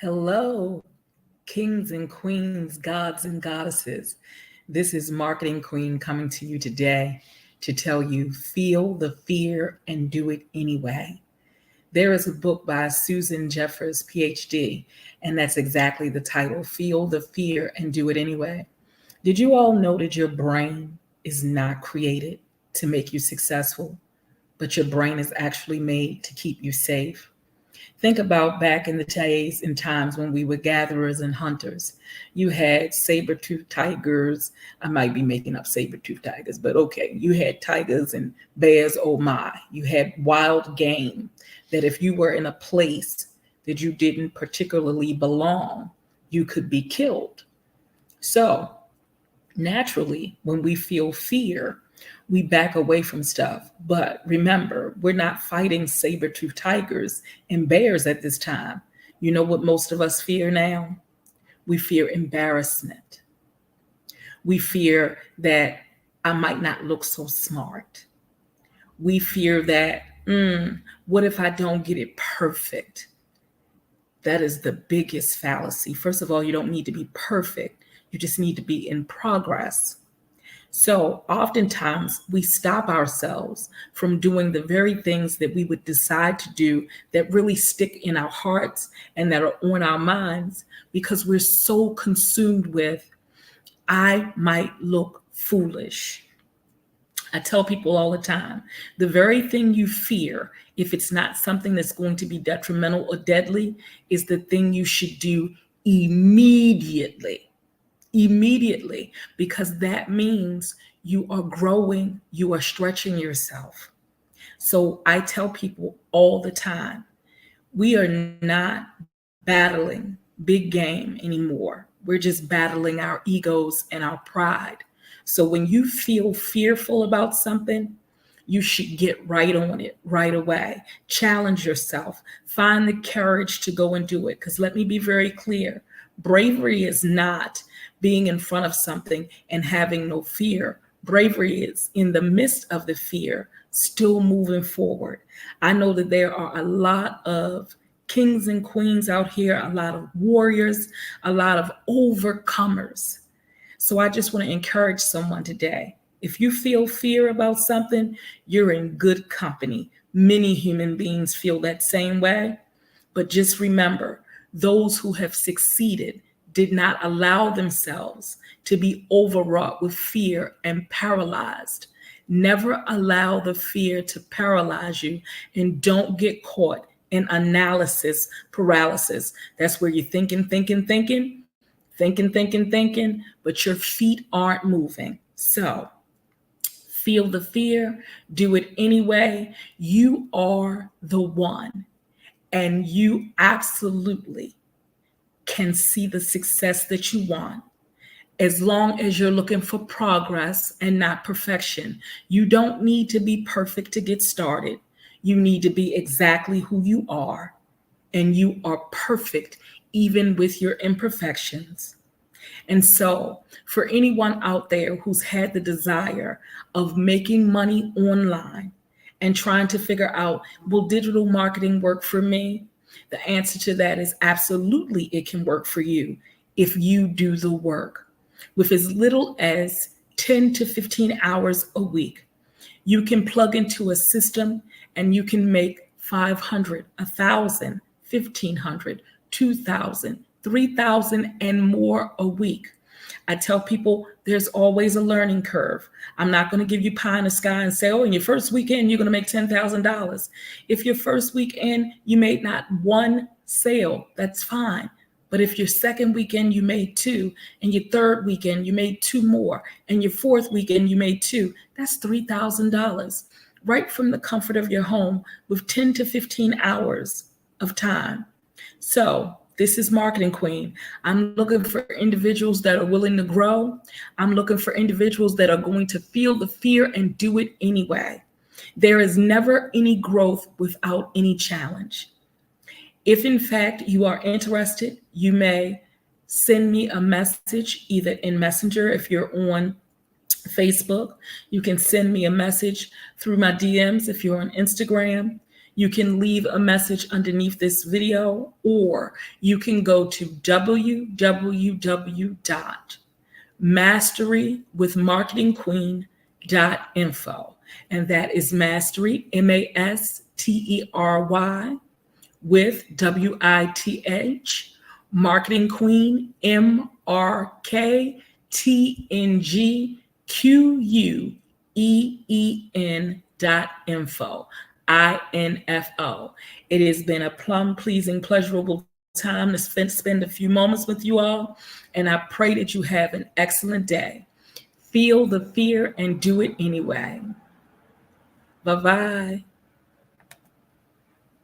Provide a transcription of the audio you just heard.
Hello, kings and queens, gods and goddesses. This is Marketing Queen coming to you today to tell you feel the fear and do it anyway. There is a book by Susan Jeffers, PhD, and that's exactly the title, Feel the Fear and Do It Anyway. Did you all know that your brain is not created to make you successful, but your brain is actually made to keep you safe? Think about back in the days and times when we were gatherers and hunters. You had saber-toothed tigers. I might be making up saber-toothed tigers, but okay. You had tigers and bears, oh my. You had wild game that if you were in a place that you didn't particularly belong, you could be killed. So naturally, when we feel fear, we back away from stuff. But remember, we're not fighting saber-toothed tigers and bears at this time. You know what most of us fear now? We fear embarrassment. We fear that I might not look so smart. We fear that, what if I don't get it perfect? That is the biggest fallacy. First of all, you don't need to be perfect. You just need to be in progress. So oftentimes we stop ourselves from doing the very things that we would decide to do that really stick in our hearts and that are on our minds because we're so consumed with, I might look foolish. I tell people all the time, the very thing you fear, if it's not something that's going to be detrimental or deadly, is the thing you should do immediately. Immediately, because that means you are growing, you are stretching yourself. So I tell people all the time, we are not battling big game anymore. We're just battling our egos and our pride. So when you feel fearful about something, you should get right on it right away. Challenge yourself. Find the courage to go and do it. Because let me be very clear. Bravery is not being in front of something and having no fear. Bravery is in the midst of the fear, still moving forward. I know that there are a lot of kings and queens out here, a lot of warriors, a lot of overcomers. So I just want to encourage someone today. If you feel fear about something, you're in good company. Many human beings feel that same way. But just remember, those who have succeeded did not allow themselves to be overwrought with fear and paralyzed. Never allow the fear to paralyze you, and don't get caught in analysis paralysis. That's where you're thinking, but your feet aren't moving. So feel the fear, do it anyway. You are the one, and you absolutely can see the success that you want as long as you're looking for progress and not perfection. You don't need to be perfect to get started. You need to be exactly who you are, and you are perfect even with your imperfections. And so for anyone out there who's had the desire of making money online and trying to figure out, will digital marketing work for me? The answer to that is absolutely it can work for you if you do the work. With as little as 10 to 15 hours a week, you can plug into a system and you can make 500, 1,000, 1,500, 2,000, 3,000 and more a week. I tell people there's always a learning curve. I'm not going to give you pie in the sky and say, oh, in your first weekend, you're going to make $10,000. If your first weekend, you made not one sale, that's fine. But if your second weekend, you made two, and your third weekend, you made two more, and your fourth weekend, you made two, that's $3,000 right from the comfort of your home with 10 to 15 hours of time. So this is Marketing Queen. I'm looking for individuals that are willing to grow. I'm looking for individuals that are going to feel the fear and do it anyway. There is never any growth without any challenge. If in fact you are interested, you may send me a message either in Messenger if you're on Facebook. You can send me a message through my DMs if you're on Instagram. You can leave a message underneath this video, or you can go to www.masterywithmarketingqueen.info. And that is mastery, MASTERY, with WITH, Marketing Queen, MarketingQueen.info. INFO. It has been a plum pleasing, pleasurable time to spend a few moments with you all, and I pray that you have an excellent day. Feel the fear and do it anyway. Bye-bye.